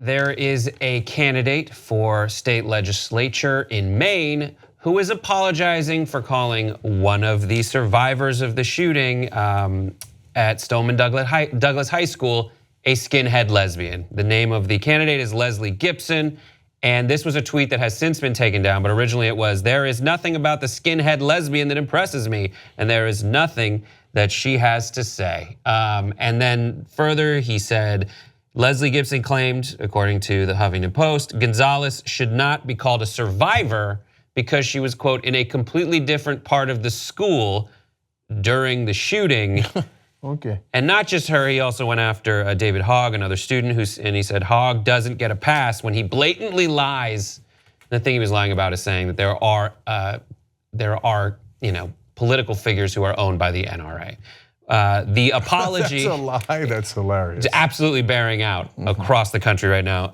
There is a candidate for state legislature in Maine who is apologizing for calling one of the survivors of the shooting at Stoneman Douglas High School a skinhead lesbian. The name of the candidate is Leslie Gibson, and this was a tweet that has since been taken down, but originally it was, "There is nothing about the skinhead lesbian that impresses me, and there is nothing that she has to say." And then further, he said, Leslie Gibson claimed, according to the Huffington Post, Gonzalez should not be called a survivor because she was, quote, in a completely different part of the school during the shooting. Okay. And not just her, he also went after David Hogg, another student, and he said Hogg doesn't get a pass when he blatantly lies. The thing he was lying about is saying that there are political figures who are owned by the NRA. The apology. That's a lie, that's hilarious. It's absolutely bearing out across the country right now.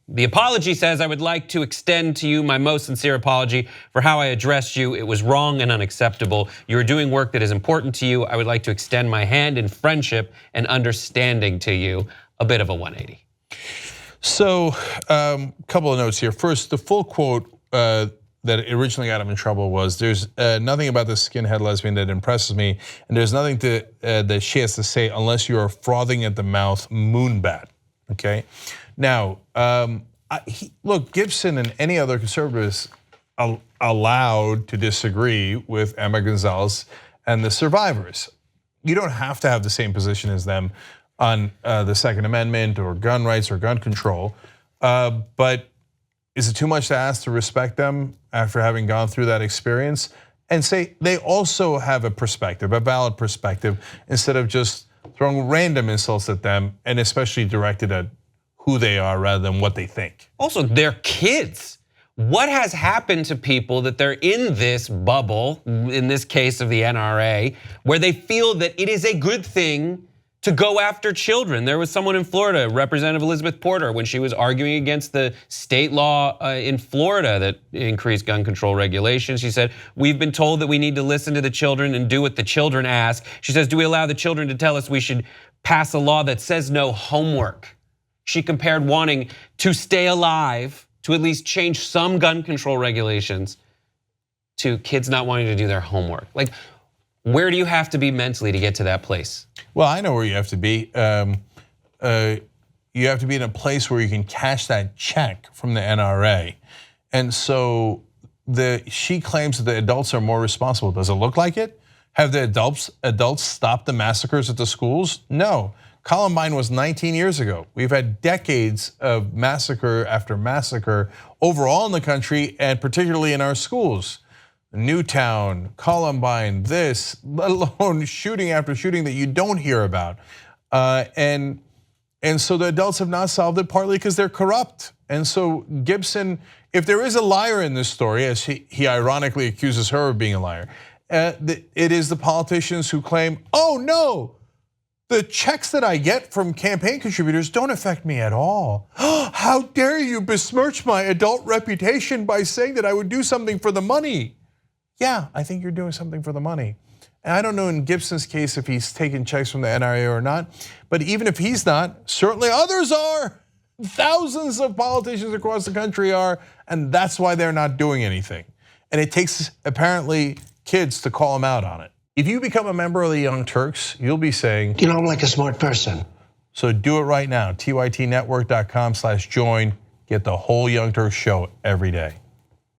The apology says, I would like to extend to you my most sincere apology for how I addressed you. It was wrong and unacceptable. You are doing work that is important to you. I would like to extend my hand in friendship and understanding to you. A bit of a 180. So, couple of notes here. First, the full quote that originally got him in trouble was, there's nothing about this skinhead lesbian that impresses me, and there's nothing that she has to say unless you are frothing at the mouth moonbat, okay? Now, look, Gibson and any other conservatives are allowed to disagree with Emma Gonzalez and the survivors. You don't have to have the same position as them on the Second Amendment or gun rights or gun control, but is it too much to ask to respect them after having gone through that experience and say they also have a perspective, a valid perspective, instead of just throwing random insults at them and especially directed at who they are rather than what they think? Also, they're kids. What has happened to people that they're in this bubble, in this case of the NRA, where they feel that it is a good thing to go after children? There was someone in Florida, Representative Elizabeth Porter, when she was arguing against the state law in Florida that increased gun control regulations. She said, we've been told that we need to listen to the children and do what the children ask. She says, do we allow the children to tell us we should pass a law that says no homework? She compared wanting to stay alive, to at least change some gun control regulations, to kids not wanting to do their homework. Like, where do you have to be mentally to get to that place? Well, I know where you have to be. You have to be in a place where you can cash that check from the NRA. And so she claims that the adults are more responsible. Does it look like it? Have the adults stopped the massacres at the schools? No. Columbine was 19 years ago. We've had decades of massacre after massacre overall in the country and particularly in our schools. Newtown, Columbine, this, let alone shooting after shooting that you don't hear about. And so the adults have not solved it, partly because they're corrupt. And so Gibson, if there is a liar in this story, as he ironically accuses her of being a liar, it is the politicians who claim, oh no, the checks that I get from campaign contributors don't affect me at all. How dare you besmirch my adult reputation by saying that I would do something for the money? Yeah, I think you're doing something for the money. And I don't know in Gibson's case if he's taking checks from the NRA or not, but even if he's not, certainly others are. Thousands of politicians across the country are, and that's why they're not doing anything. And it takes apparently kids to call them out on it. If you become a member of the Young Turks, you'll be saying, you know, I'm like a smart person. So do it right now, tytnetwork.com/join. Get the whole Young Turks show every day.